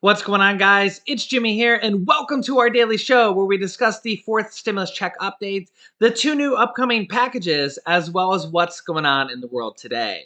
What's going on, guys? It's Jimmy here, and welcome to our daily show where we discuss the fourth stimulus check update, the two new upcoming packages, as well as what's going on in the world today.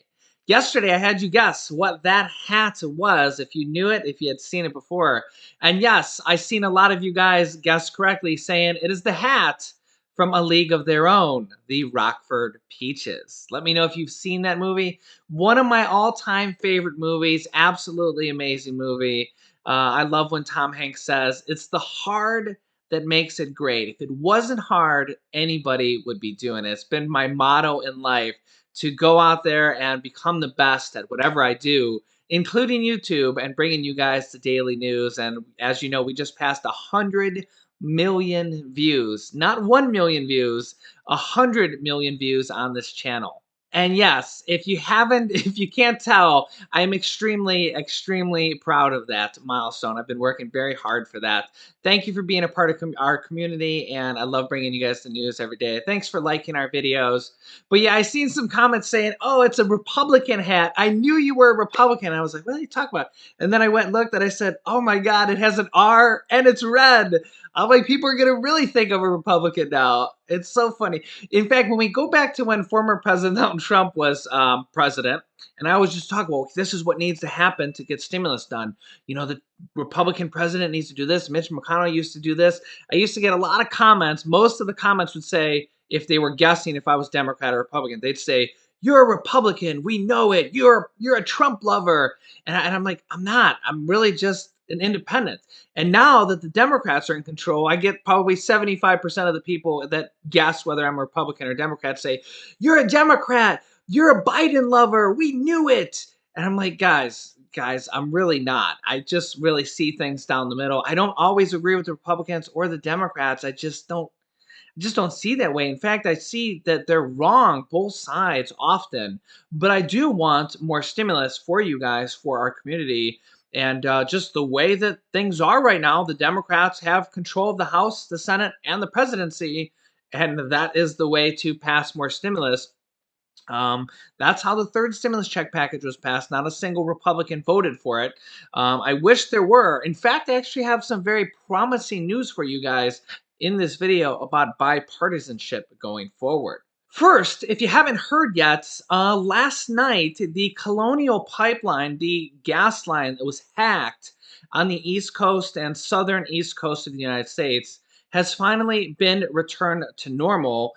Yesterday, I had you guess what that hat was, if you knew it, if you had seen it before. And yes, I've seen a lot of you guys guess correctly, saying it is the hat from A League of Their Own, the Rockford Peaches. Let me know if you've seen that movie. One of my all-time favorite movies, absolutely amazing movie. I love when Tom Hanks says, "It's the hard that makes it great. If it wasn't hard, anybody would be doing it." It's been my motto in life to go out there and become the best at whatever I do, including YouTube and bringing you guys the daily news. And as you know, we just passed 100 million views, not 1 million views, 100 million views on this channel. And yes, if you haven't, if you can't tell, I am extremely proud of that milestone. I've been working very hard for that. Thank you for being a part of our community, and I love bringing you guys the news every day. Thanks for liking our videos. But yeah, I seen some comments saying, "Oh, it's a Republican hat. I knew you were a Republican." I was like, "What are you talking about?" And then I went and looked, and I said, "Oh my God, it has an R and it's red." I'm like, people are gonna really think of a Republican now. It's so funny. In fact, when we go back to when former President Donald Trump was president, and I was just talking, well, this is what needs to happen to get stimulus done. You know, the Republican president needs to do this. Mitch McConnell used to do this. I used to get a lot of comments. Most of the comments would say, if they were guessing if I was Democrat or Republican, they'd say, "You're a Republican. We know it. You're a Trump lover." And I'm like, I'm not. I'm really just an independent. And now that the Democrats are in control, I get probably 75% of the people that guess whether I'm a Republican or Democrat say, "You're a Democrat. You're a Biden lover. We knew it." And I'm like, guys, I'm really not. I just really see things down the middle. I don't always agree with the Republicans or the Democrats. I just don't see that way. In fact, I see that they're wrong, both sides often. But I do want more stimulus for you guys, for our community. And just the way that things are right now, the Democrats have control of the House, the Senate, and the presidency. And that is the way to pass more stimulus. Um, that's how the third stimulus check package was passed. Not a single Republican voted for it. I wish there were. In fact, I actually have some very promising news for you guys in this video about bipartisanship going forward. First, if you haven't heard yet, last night the Colonial Pipeline, the gas line that was hacked on the East Coast and southern East Coast of the United States, has finally been returned to normal.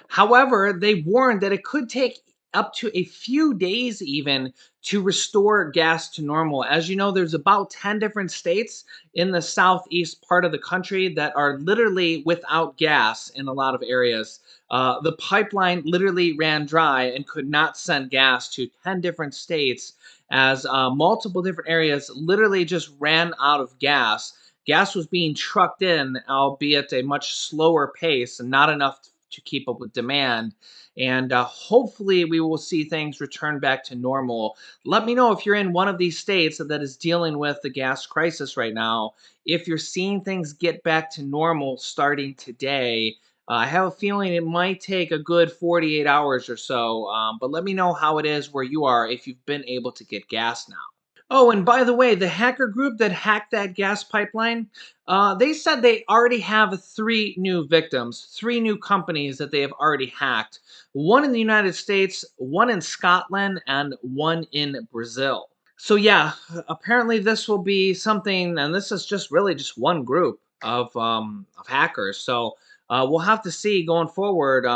However, they warned that it could take up to a few days even to restore gas to normal. As you know, there's about 10 different states in the southeast part of the country that are literally without gas in a lot of areas. The pipeline literally ran dry and could not send gas to 10 different states as multiple different areas literally just ran out of gas. Gas was being trucked in, albeit a much slower pace and not enough to keep up with demand. And hopefully, we will see things return back to normal. Let me know if you're in one of these states that is dealing with the gas crisis right now. If you're seeing things get back to normal starting today, I have a feeling it might take a good 48 hours or so. But let me know how it is where you are if you've been able to get gas now. Oh, and by the way, the hacker group that hacked that gas pipeline, they said they already have three new victims, three new companies that they have already hacked. One in the United States, one in Scotland, and one in Brazil. So yeah, apparently this will be something, and this is just really just one group of hackers. So we'll have to see going forward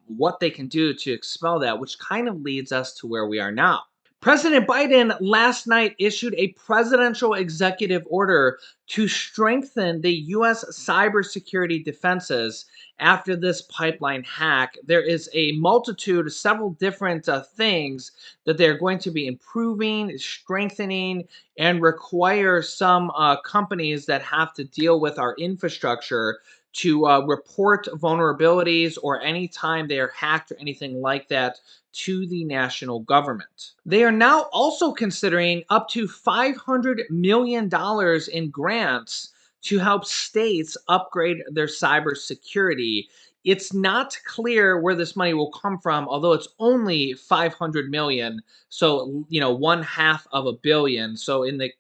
what they can do to expel that, which kind of leads us to where we are now. President Biden last night issued a presidential executive order to strengthen the U.S. cybersecurity defenses after this pipeline hack. There is a multitude, several different things that they're going to be improving, strengthening, and require some companies that have to deal with our infrastructure to report vulnerabilities or anytime they are hacked or anything like that to the national government. They are now also considering up to $500 million in grants to help states upgrade their cybersecurity. It's not clear where this money will come from, although it's only 500 million. So, you know, one half of a billion. So in the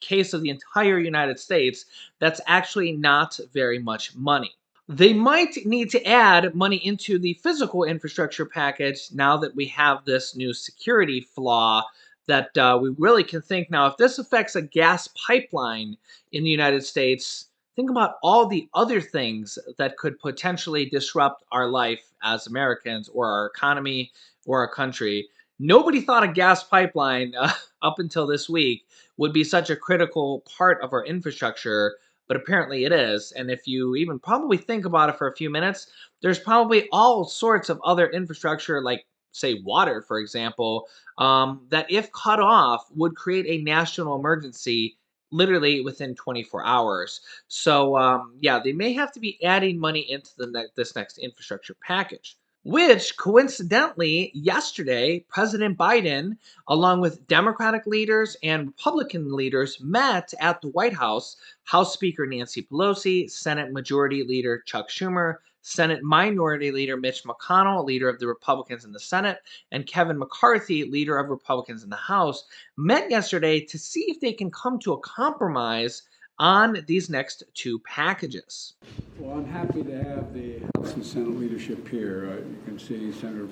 case of the entire United States, that's actually not very much money. They might need to add money into the physical infrastructure package now that we have this new security flaw that we really can think now. If this affects a gas pipeline in the United States, think about all the other things that could potentially disrupt our life as Americans or our economy or our country. Nobody thought a gas pipeline up until this week would be such a critical part of our infrastructure, but apparently it is. And if you even probably think about it for a few minutes, there's probably all sorts of other infrastructure, like, say, water, for example, that if cut off would create a national emergency literally within 24 hours. So, yeah, they may have to be adding money into this next infrastructure package. Which coincidentally, yesterday, President Biden, along with Democratic leaders and Republican leaders, met at the White House. House Speaker Nancy Pelosi, Senate Majority Leader Chuck Schumer, Senate Minority Leader Mitch McConnell, leader of the Republicans in the Senate, and Kevin McCarthy, leader of Republicans in the House, met yesterday to see if they can come to a compromise on these next two packages. Well, I'm happy to have the House and Senate leadership here. You can see Senator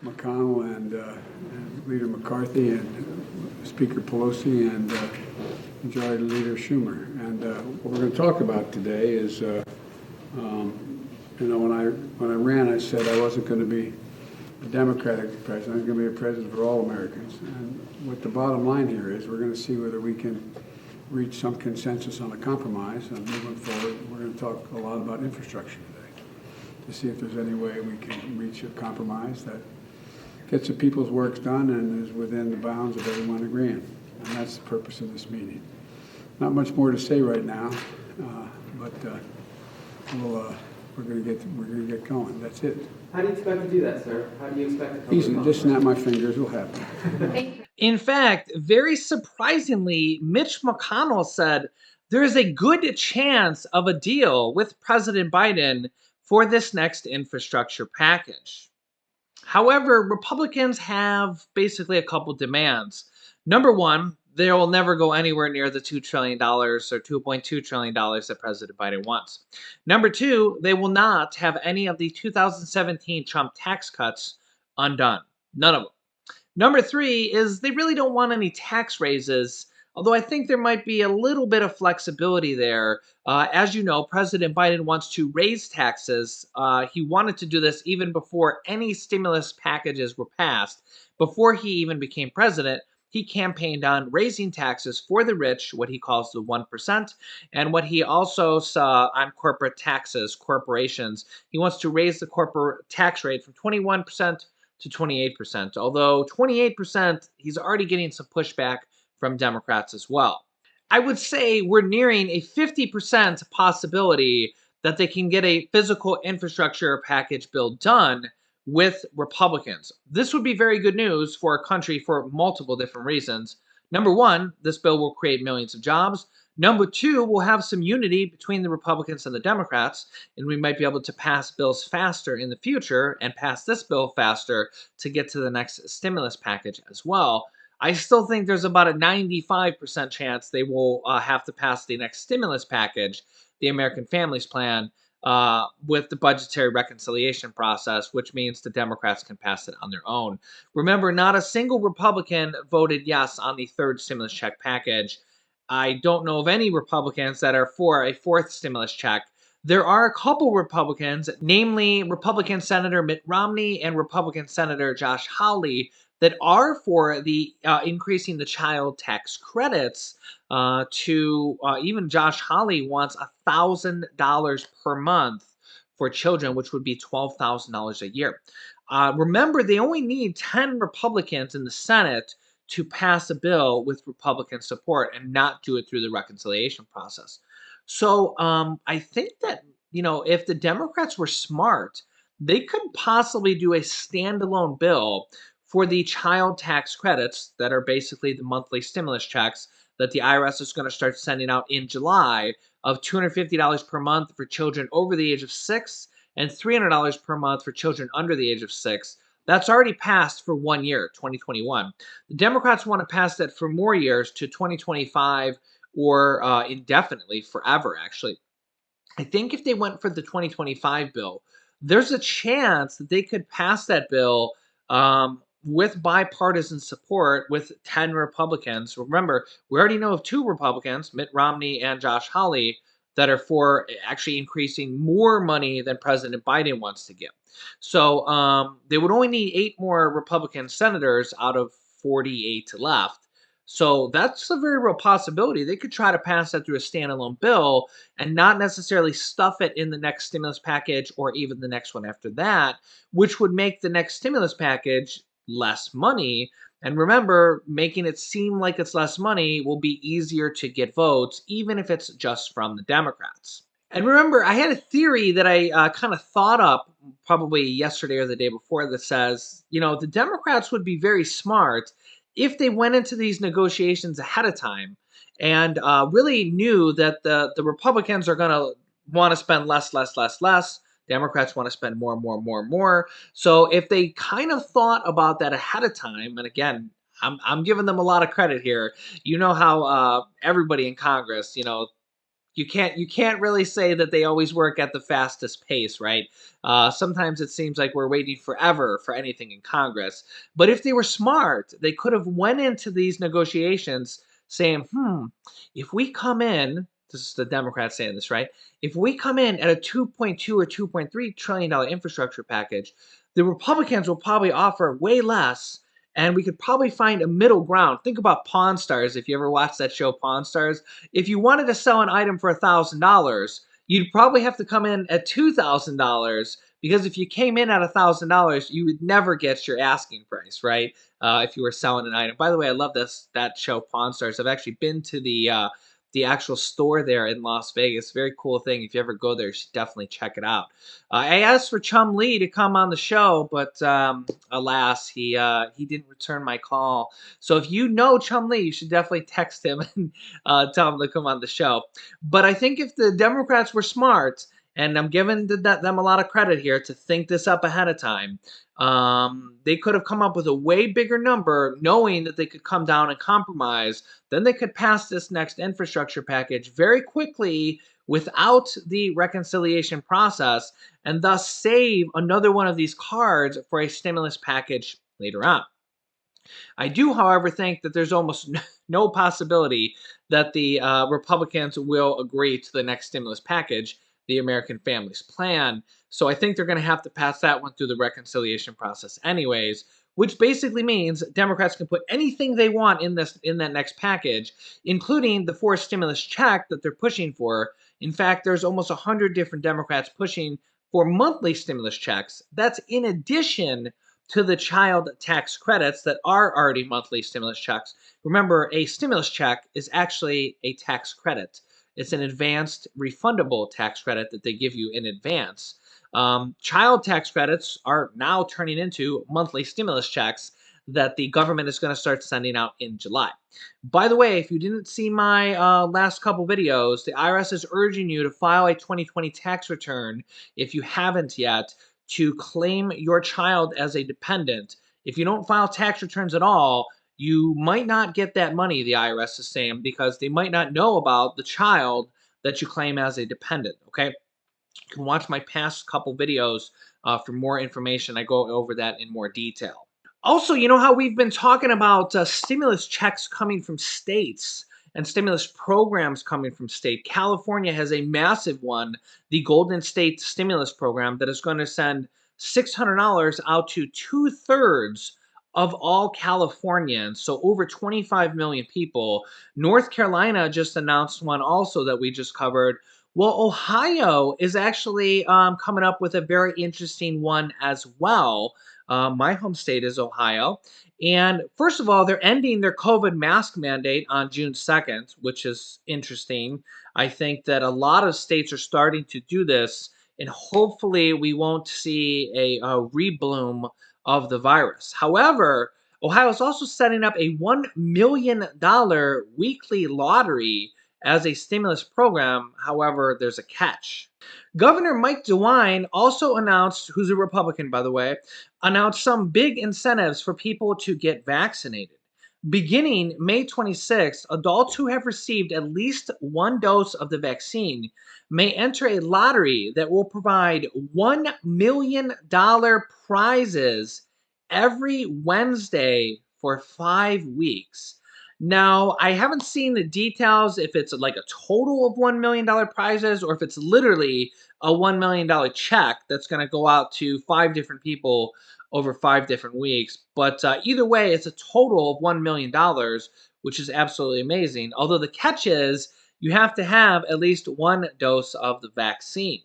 McConnell and Leader McCarthy and Speaker Pelosi and Majority Leader Schumer. And what we're going to talk about today is, when I ran, I said I wasn't going to be a Democratic president. I was going to be a president for all Americans. And what the bottom line here is, we're going to see whether we can reach some consensus on a compromise. And moving forward, we're going to talk a lot about infrastructure today to see if there's any way we can reach a compromise that gets the people's work done and is within the bounds of everyone agreeing. And that's the purpose of this meeting. Not much more to say right now, but we're going to get going. That's it. How do you expect to do that, sir? How do you expect to come Easy. to Just snap my fingers. It'll happen. In fact, very surprisingly, Mitch McConnell said there is a good chance of a deal with President Biden for this next infrastructure package. However, Republicans have basically a couple demands. Number one, they will never go anywhere near the $2 trillion or $2.2 trillion that President Biden wants. Number two, they will not have any of the 2017 Trump tax cuts undone. None of them. Number three is they really don't want any tax raises, although I think there might be a little bit of flexibility there. As you know, President Biden wants to raise taxes. He wanted to do this even before any stimulus packages were passed. Before he even became president, he campaigned on raising taxes for the rich, what he calls the 1%, and what he also saw on corporate taxes, corporations. He wants to raise the corporate tax rate from 21% to 28%. Although 28%, he's already getting some pushback from Democrats as well. I would say we're nearing a 50% possibility that they can get a physical infrastructure package bill done with Republicans. This would be very good news for our country for multiple different reasons. Number one, this bill will create millions of jobs. Number two, we'll have some unity between the Republicans and the Democrats, and we might be able to pass bills faster in the future and pass this bill faster to get to the next stimulus package as well. I still think there's about a 95% chance they will have to pass the next stimulus package, the American Families Plan, with the budgetary reconciliation process, which means the Democrats can pass it on their own. Remember, not a single Republican voted yes on the third stimulus check package. I don't know of any Republicans that are for a fourth stimulus check. There are a couple Republicans, namely Republican Senator Mitt Romney and Republican Senator Josh Hawley, that are for the increasing the child tax credits to even Josh Hawley wants $1,000 per month for children, which would be $12,000 a year. Remember, they only need 10 Republicans in the Senate to pass a bill with Republican support and not do it through the reconciliation process. So I think that, if the Democrats were smart, they could possibly do a standalone bill for the child tax credits that are basically the monthly stimulus checks that the IRS is going to start sending out in July of $250 per month for children over the age of 6 and $300 per month for children under the age of 6. That's already passed for 1 year, 2021. The Democrats want to pass that for more years to 2025 or indefinitely, forever, actually. I think if they went for the 2025 bill, there's a chance that they could pass that bill with bipartisan support with 10 Republicans. Remember, we already know of two Republicans, Mitt Romney and Josh Hawley, that are for actually increasing more money than President Biden wants to give. So they would only need 8 more Republican senators out of 48 left. So that's a very real possibility. They could try to pass that through a standalone bill and not necessarily stuff it in the next stimulus package or even the next one after that, which would make the next stimulus package less money. And remember, making it seem like it's less money will be easier to get votes, even if it's just from the Democrats. And remember, I had a theory that I kind of thought up probably yesterday or the day before that says, the Democrats would be very smart if they went into these negotiations ahead of time and really knew that the Republicans are going to want to spend less, less, less, less. Democrats want to spend more, more, more, more. So if they kind of thought about that ahead of time, and again, I'm giving them a lot of credit here. You know how everybody in Congress, you can't really say that they always work at the fastest pace, right? Sometimes it seems like we're waiting forever for anything in Congress. But if they were smart, they could have went into these negotiations saying, if we come in, this is the Democrats saying this, right? If we come in at a 2.2 or 2.3 trillion dollar infrastructure package, the Republicans will probably offer way less, and we could probably find a middle ground. Think about Pawn Stars. If you ever watched that show, Pawn Stars, if you wanted to sell an item for $1,000, you'd probably have to come in at $2,000, because if you came in at $1,000, you would never get your asking price, right? If you were selling an item. By the way, I love that show, Pawn Stars. I've actually been to the actual store there in Las Vegas. Very cool thing. If you ever go there, you should definitely check it out. I asked for Chum Lee to come on the show, but alas, he didn't return my call. So if you know Chum Lee, you should definitely text him and tell him to come on the show. But I think if the Democrats were smart, and I'm giving them a lot of credit here to think this up ahead of time, they could have come up with a way bigger number, knowing that they could come down and compromise. Then they could pass this next infrastructure package very quickly without the reconciliation process, and thus save another one of these cards for a stimulus package later on. I do, however, think that there's almost no possibility that the Republicans will agree to the next stimulus package, the American Families Plan. So I think they're going to have to pass that one through the reconciliation process, anyways. Which basically means Democrats can put anything they want in that next package, including the forced stimulus check that they're pushing for. In fact, there's almost 100 different Democrats pushing for monthly stimulus checks. That's in addition to the child tax credits that are already monthly stimulus checks. Remember, a stimulus check is actually a tax credit. It's an advanced refundable tax credit that they give you in advance. Child tax credits are now turning into monthly stimulus checks that the government is going to start sending out in July. By the way, if you didn't see my last couple videos, the IRS is urging you to file a 2020 tax return if you haven't yet, to claim your child as a dependent. If you don't file tax returns at all, you might not get that money, the IRS is saying, because they might not know about the child that you claim as a dependent, okay? You can watch my past couple videos for more information. I go over that in more detail. Also, you know how we've been talking about stimulus checks coming from states and stimulus programs coming from state. California has a massive one, the Golden State Stimulus Program, that is going to send $600 out to 2/3 of all Californians, so over 25 million people. North Carolina just announced one also that we just covered. Well, Ohio is actually coming up with a very interesting one as well. My home state is Ohio. And first of all, they're ending their COVID mask mandate on June 2nd, which is interesting. I think that a lot of states are starting to do this, and hopefully we won't see a rebloom of the virus. However, Ohio is also setting up a $1 million weekly lottery as a stimulus program. However, there's a catch. Governor Mike DeWine also announced, who's a Republican, by the way, announced some big incentives for people to get vaccinated. Beginning May 26th, adults who have received at least one dose of the vaccine may enter a lottery that will provide $1 million prizes every Wednesday for 5 weeks. Now, I haven't seen the details if it's like a total of $1 million prizes or if it's literally a $1 million check that's going to go out to 5 different people over 5 different weeks. But either way, it's a total of $1 million, which is absolutely amazing. Although the catch is you have to have at least one dose of the vaccine.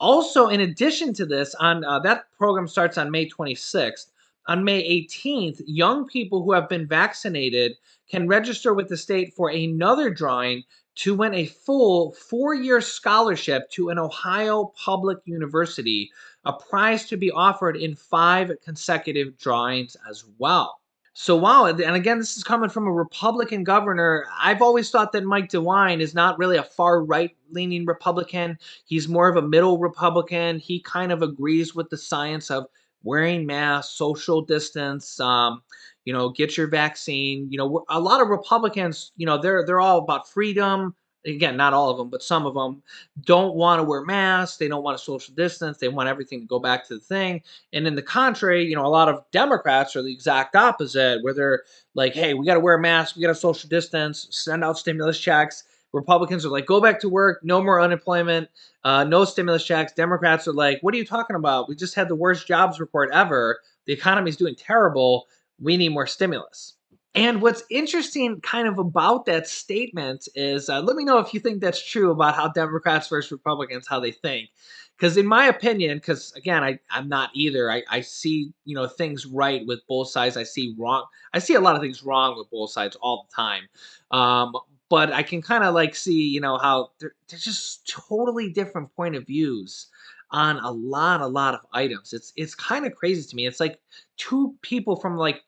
Also, in addition to this, on that program starts on May 26th. On May 18th, young people who have been vaccinated can register with the state for another drawing to win a full 4-year scholarship to an Ohio public university, a prize to be offered in 5 consecutive drawings as well. So wow, and again, this is coming from a Republican governor. I've always thought that Mike DeWine is not really a far right leaning Republican. He's more of a middle Republican. He kind of agrees with the science of wearing masks, social distance, get your vaccine. A lot of Republicans, they're all about freedom. Again, not all of them, but some of them don't want to wear masks. They don't want to social distance. They want everything to go back to the thing. And in the contrary, a lot of Democrats are the exact opposite, where they're like, hey, we got to wear masks, we got to social distance, send out stimulus checks. Republicans are like, go back to work, no more unemployment, no stimulus checks. Democrats are like, what are you talking about? We just had the worst jobs report ever. The economy's doing terrible. We need more stimulus. And what's interesting kind of about that statement is let me know if you think that's true about how Democrats versus Republicans, how they think. Because in my opinion, because again, I'm not either. I see, things right with both sides. I see wrong. I see a lot of things wrong with both sides all the time. Um, but I can kind of like see, how they're just totally different point of views on a lot of items. It's kind of crazy to me. It's like two people from like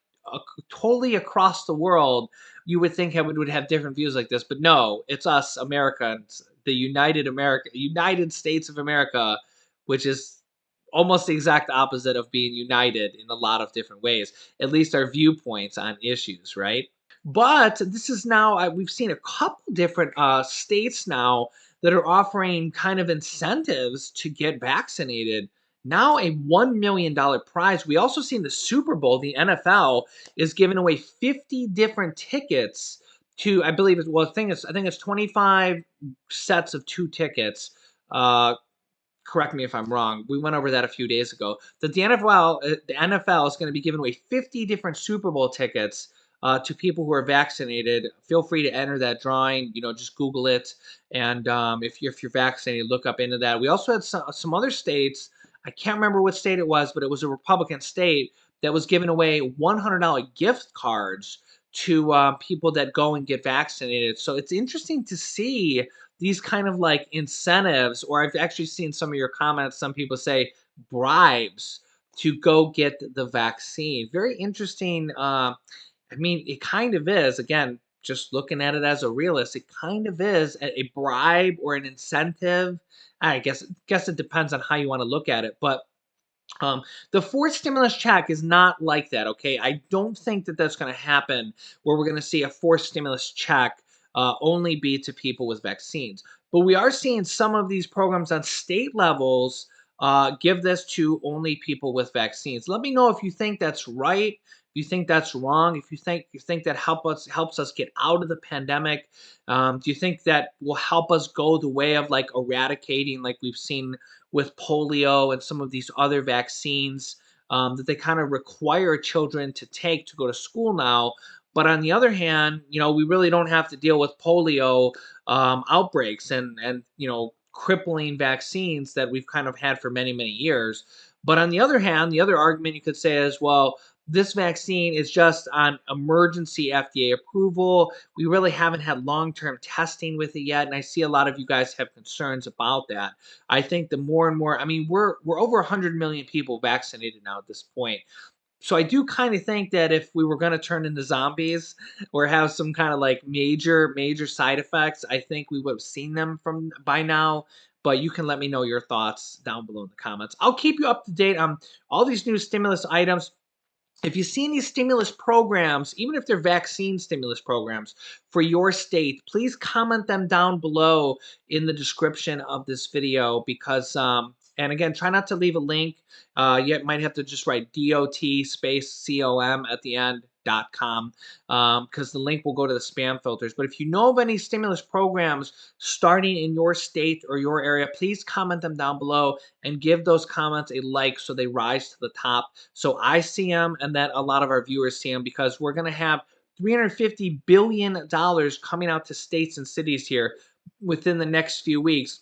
totally across the world, you would think would have different views like this, but no, it's us Americans, the United States of America, which is almost the exact opposite of being united in a lot of different ways. At least our viewpoints on issues, right? But this is now we've seen a couple different states now that are offering kind of incentives to get vaccinated. Now a $1 million prize. We also seen the Super Bowl. The NFL is giving away 50 different tickets to, I believe it's, well, I think it's 25 sets of 2 tickets. Uh, Correct me if I'm wrong. We went over that a few days ago. That the NFL is going to be giving away 50 different Super Bowl tickets to people who are vaccinated. Feel free to enter that drawing. Just Google it, and if you're vaccinated, look up into that. We also had some other states. I can't remember what state it was, but it was a Republican state that was giving away $100 gift cards to people that go and get vaccinated. So it's interesting to see these kind of like incentives, or I've actually seen some of your comments, some people say bribes to go get the vaccine. Very interesting. I mean, it kind of is, again, just looking at it as a realist, it kind of is a bribe or an incentive. I guess it depends on how you want to look at it, but um, the fourth stimulus check is not like that, okay? I don't think that that's going to happen where we're going to see a fourth stimulus check only be to people with vaccines. But we are seeing some of these programs on state levels give this to only people with vaccines. Let me know if you think that's right, if you think that's wrong, if you think that helps us get out of the pandemic. Do you think that will help us go the way of like eradicating, like we've seen with polio and some of these other vaccines that they kind of require children to take to go to school now. But on the other hand, we really don't have to deal with polio outbreaks and crippling vaccines that we've kind of had for many many years. But on the other hand, the other argument you could say is, well, this vaccine is just on emergency FDA approval. We really haven't had long-term testing with it yet, and I see a lot of you guys have concerns about that. I think the more and more, I mean, we're over 100 million people vaccinated now at this point. So I do kind of think that if we were going to turn into zombies or have some kind of like major side effects, I think we would have seen them from by now. But you can let me know your thoughts down below in the comments. I'll keep you up to date on all these new stimulus items. If you see any stimulus programs, even if they're vaccine stimulus programs for your state, please comment them down below in the description of this video because, and again, try not to leave a link. You might have to just write DOT space COM at the end. .com because the link will go to the spam filters. But if you know of any stimulus programs starting in your state or your area, please comment them down below and give those comments a like so they rise to the top so I see them and that a lot of our viewers see them because we're going to have $350 billion coming out to states and cities here within the next few weeks.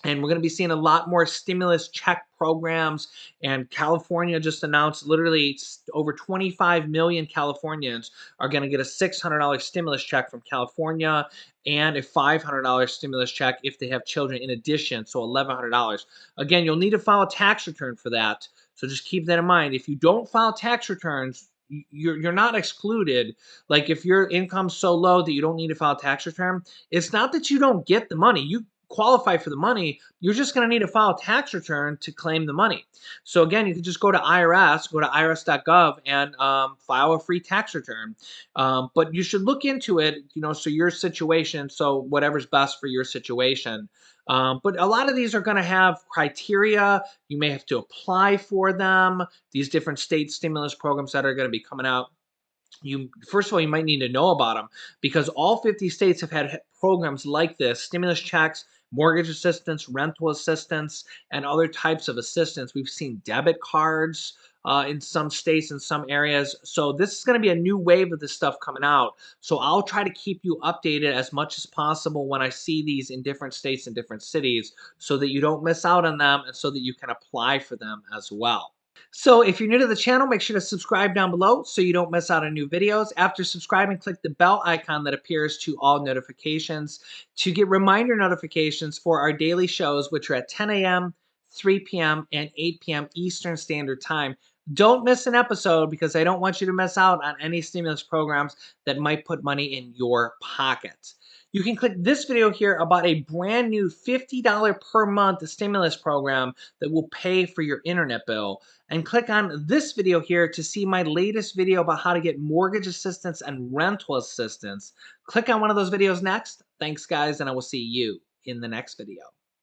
And we're going to be seeing a lot more stimulus check programs. And California just announced literally over 25 million Californians are going to get a $600 stimulus check from California and a $500 stimulus check if they have children in addition, so $1,100. Again, you'll need to file a tax return for that. So just keep that in mind. If you don't file tax returns, you're not excluded. Like if your income's so low that you don't need to file a tax return, it's not that you don't get the money. You qualify for the money, you're just going to need to file a tax return to claim the money. So again, you can just go to IRS, go to irs.gov and file a free tax return. But you should look into it, so your situation, so whatever's best for your situation. But a lot of these are going to have criteria. You may have to apply for them. These different state stimulus programs that are going to be coming out. First of all, you might need to know about them because all 50 states have had programs like this: stimulus checks, mortgage assistance, rental assistance, and other types of assistance. We've seen debit cards in some states, in some areas. So this is going to be a new wave of this stuff coming out. So I'll try to keep you updated as much as possible when I see these in different states and different cities so that you don't miss out on them and so that you can apply for them as well. So if you're new to the channel, make sure to subscribe down below so you don't miss out on new videos. After subscribing, click the bell icon that appears to all notifications to get reminder notifications for our daily shows, which are at 10 a.m., 3 p.m., and 8 p.m. Eastern Standard Time. Don't miss an episode because I don't want you to miss out on any stimulus programs that might put money in your pocket. You can click this video here about a brand new $50 per month stimulus program that will pay for your internet bill. And click on this video here to see my latest video about how to get mortgage assistance and rental assistance. Click on one of those videos next. Thanks, guys, and I will see you in the next video.